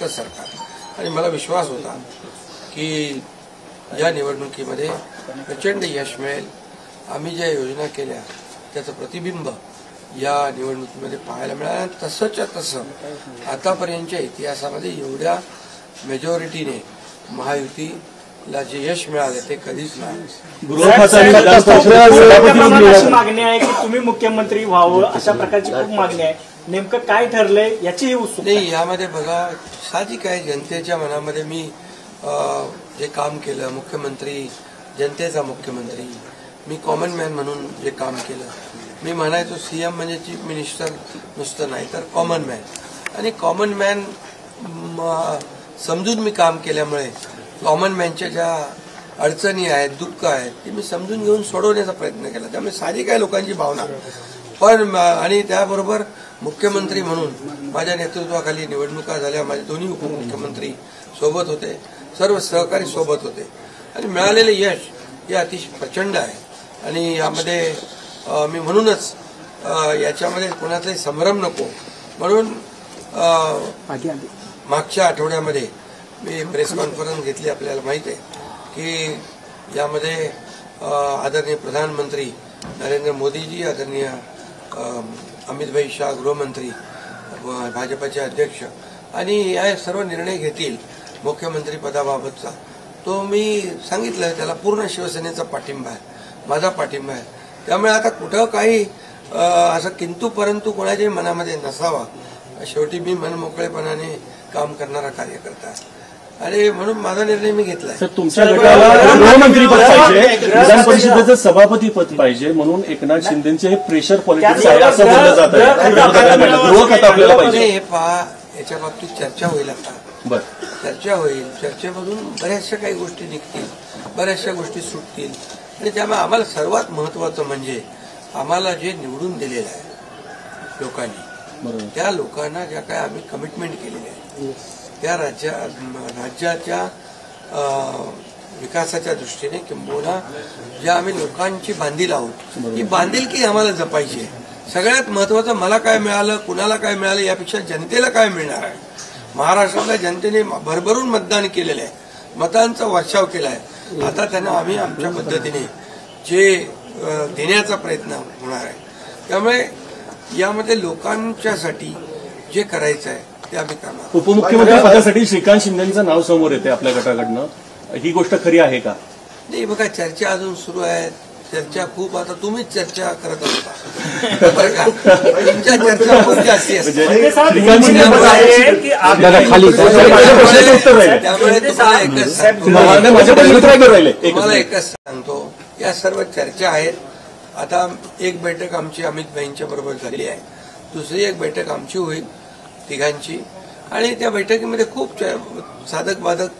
फक्त सरकार। आणि मला विश्वास होता की या निवडणुकीमध्ये प्रचंड यश मिळेल। आम्ही ज्या योजना केल्या त्याचं प्रतिबिंब या निवडणुकीमध्ये पाहायला मिळालं। तसंच्या तसं आतापर्यंतच्या इतिहासामध्ये एवढ्या मेजॉरिटीने महायुतीला जे यश मिळाले ते कधीच नाही। मागणी आहे की तुम्ही मुख्यमंत्री व्हावं अशा प्रकारची खूप मागणी आहे, नेमकं काय ठरलंय याची उत्सुकता नाही। यामध्ये बघा साहजिक आहे, जनतेच्या मनामध्ये मी जे काम केलं, मुख्यमंत्री जनतेचा मुख्यमंत्री, मी कॉमन मॅन म्हणून जे काम केलं, मी म्हणायचो सीएम म्हणजे चीफ मिनिस्टर नुसतं नाही तर कॉमन मॅन। आणि कॉमन मॅन समजून मी काम केल्यामुळे कॉमन मॅनच्या ज्या अडचणी आहेत, दुःख आहेत ते मी समजून घेऊन सोडवण्याचा प्रयत्न केला। त्यामुळे साहजिक आहे लोकांची भावना, पण आणि त्याबरोबर मुख्यमंत्री म्हणून माझ्या नेतृत्वाखाली निवडणुका झाल्या। माझे दोन्ही उपमुख्यमंत्री सोबत होते, सर्व सहकारी सोबत होते आणि मिळालेले यश हे अतिशय प्रचंड आहे। आणि यामध्ये मी म्हणूनच याच्यामध्ये कोणाचाही संभ्रम नको म्हणून मागच्या आठवड्यामध्ये मी प्रेस कॉन्फरन्स घेतली। आपल्याला माहिती आहे की यामध्ये आदरणीय प्रधानमंत्री नरेंद्र मोदीजी, आदरणीय अमित शाह गृहमंत्री, भाजपचे अध्यक्ष आणि या सर्व निर्णय घेतील मुख्यमंत्री पदाबाबतचा। तो मी सांगितलं त्याला पूर्ण शिवसेनेचा पाठिंबा आहे, माझा पाठिंबा आहे। त्यामुळे आता कुठं काही असं किंतु परंतु कोणाच्याही मनामध्ये नसावा। शेवटी मी मनमोकळेपणाने काम करणारा कार्यकर्ता आहे आणि म्हणून माझा निर्णय मी घेतलाय। सर, तुमच्या गटाला गृहमंत्रीपद पाहिजे, विधान परिषदेचं सभापती पद पाहिजे म्हणून एकनाथ शिंदेचे हे प्रेशर पॉलिटिक्स आहे असं बोललं जात आहे। गृहखातं आपल्याला पाहिजे। हे पहा, याच्या बाबतीत चर्चा होईल आता, चर्चा होईल। चर्चेमधून बऱ्याचशा काही गोष्टी निघतील, बऱ्याचशा गोष्टी सुटतील आणि त्यामुळे आम्हाला सर्वात महत्वाचं म्हणजे आम्हाला जे निवडून दिलेलं आहे लोकांनी, त्या लोकांना ज्या काय आम्ही कमिटमेंट केलेली आहे त्या राज्याच्या विकासाच्या दृष्टीने किंबहुना ज्या आम्ही लोकांची बांधील आहोत ही बांधिलकी आम्हाला जपायची आहे। सगळ्यात महत्वाचं मला काय मिळालं, कुणाला काय मिळालं यापेक्षा जनतेला काय मिळणार आहे। महाराष्ट्रातल्या जनतेने भरभरून मतदान केलेलं आहे, मतांचा वर्षाव केला आहे। आता त्यांना आम्ही आमच्या पद्धतीने जे देण्याचा प्रयत्न होणार आहे। त्यामुळे यामध्ये लोकांच्यासाठी जे करायचं आहे ते आम्ही करणार। उपमुख्यमंत्री पदासाठी श्रीकांत शिंदेचं नाव समोर येते आपल्या गटाकडनं, ही गोष्ट खरी आहे का? नाही बघा, चर्चा अजून सुरू आहे, चर्चा खूप। आता तुम्हीच चर्चा करत असता बरं का, तुमच्या चर्चा खूप जास्ती असते। त्यामुळे तुम्हाला एकच सांगतो, या सर्व चर्चा आहेत। आता एक बैठक आमची अमित भाईंच्या बरोबर झाली आहे, दुसरी एक बैठक आमची होईल तिघांची आणि त्या बैठकीमध्ये खूप साधक बाधक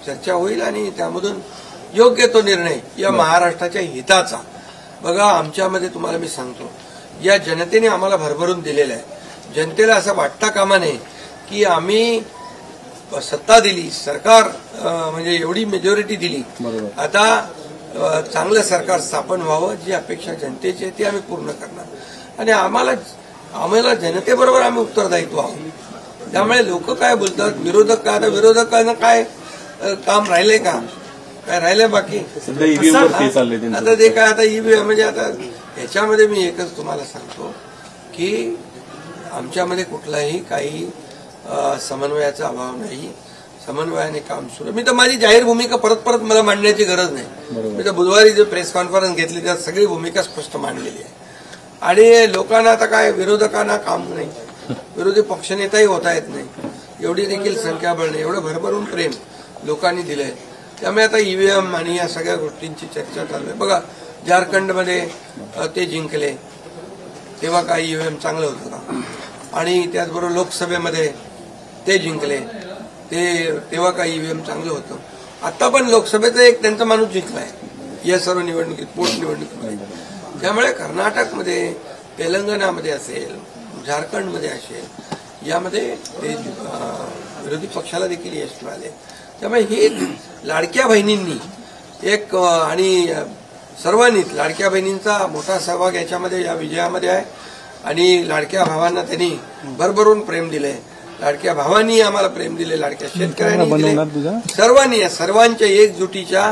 चर्चा होईल आणि त्यामधून योग्य तो निर्णय या महाराष्ट्राच्या हिताचा। बघा, आमच्यामध्ये तुम्हाला मी सांगतो, या जनतेने आम्हाला भरभरून दिलेलं आहे। जनतेला असं वाटता कामा नये की आम्ही सत्ता दिली, सरकार म्हणजे एवढी मेजॉरिटी दिली, आता चांगलं सरकार स्थापन व्हावं, जी अपेक्षा जनतेची आहे ती आम्ही पूर्ण करणार आणि आम्हाला जनतेबरोबर आम्ही उत्तरदायित्व आहोत। त्यामुळे लोक काय बोलतात, विरोधक काय, आता विरोधकांना काय काम राहिलंय का, काय राहिलंय बाकी? आता ते काय, आता ईव्हीएम म्हणजे आता याच्यामध्ये मी एकच तुम्हाला सांगतो की आमच्यामध्ये कुठलाही काही समन्वयाचा अभाव नाही, समन्वयाने काम सुरू। मी तर माझी जाहीर भूमिका परत परत मला मांडण्याची गरज नाही। मी तर बुधवारी जे प्रेस कॉन्फरन्स घेतली त्यात सगळी भूमिका स्पष्ट मांडलेली आहे आणि लोकांना आता काय विरोधकांना काम नाही, विरोधी पक्षनेताही होता येत नाही, एवढी देखील संख्याबळ नाही, एवढं भरभरून प्रेम लोकांनी दिलंय। त्यामुळे आता ईव्हीएम आणि या सगळ्या गोष्टींची चर्चा चालू आहे। बघा, झारखंडमध्ये ते जिंकले तेव्हा काय ईव्हीएम चांगलं होतं का? आणि त्याचबरोबर लोकसभेमध्ये ते जिंकले तेव्हा काय ईव्हीएम चांगलं होतं? आता पण लोकसभेचा एक त्यांचा माणूस जिंकलाय या सर्व निवडणुकीत, पोटनिवडणुकीमध्ये। त्यामुळे कर्नाटकमध्ये, तेलंगणामध्ये असेल, झारखंडमध्ये असेल, यामध्ये विरोधी पक्षाला देखील यश मिळाले। त्यामुळे हे लाडक्या बहिणींनी एक आणि सर्वांनीच लाडक्या बहिणींचा मोठा सहभाग याच्यामध्ये या विजयामध्ये आहे आणि लाडक्या भावांना त्यांनी भरभरून प्रेम दिलंय। लाडक्या भावांनी आम्हाला प्रेम दिले, लाडक्या शेतकऱ्यांनी दिले, सर्वांच्या एकजुटीच्या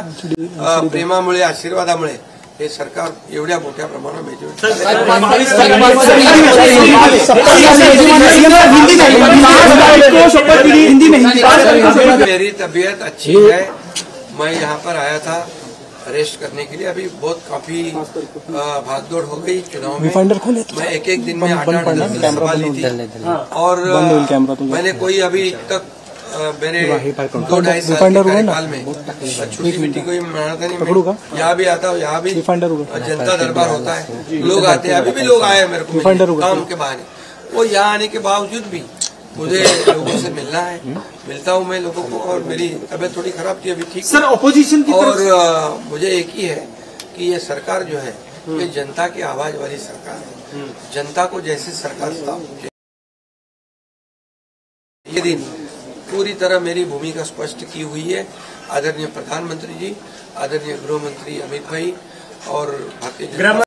प्रेमामुळे, आशीर्वादामुळे हे सरकार एवढ्या मोठ्या प्रमाणात मेरी तबीयत अच्छी है। मैं यहाँ पर आया था रेस्ट करने के लिए। अभी बहुत काफी भागदौड़ हो गई चुनाव में। मैं एक दिन में 8-10 सभा ली थी और मैंने कोई अभी तक मेरे 2-2.5 साल के कार्यकाल में छोटी मीटिंग कोई मनाता नहीं। मैं यहाँ भी आता हूँ, यहाँ भी जनता दरबार होता है, लोग आते हैं। अभी भी लोग आए मेरे को काम के बहाने। वो यहाँ आने के बावजूद भी मुझे लोगों से मिलना है, मिलता हूँ मैं लोगों को। और मेरी तबीयत थोड़ी खराब थी, अभी ठीक सर ऑपोजिशन की और मुझे एक ही है कि ये सरकार जो है ये जनता की आवाज वाली सरकार है। जनता को जैसे सरकार ये दिन पूरी तरह मेरी भूमिका स्पष्ट की हुई है। आदरणीय प्रधानमंत्री जी, आदरणीय गृह मंत्री अमित भाई और भारतीय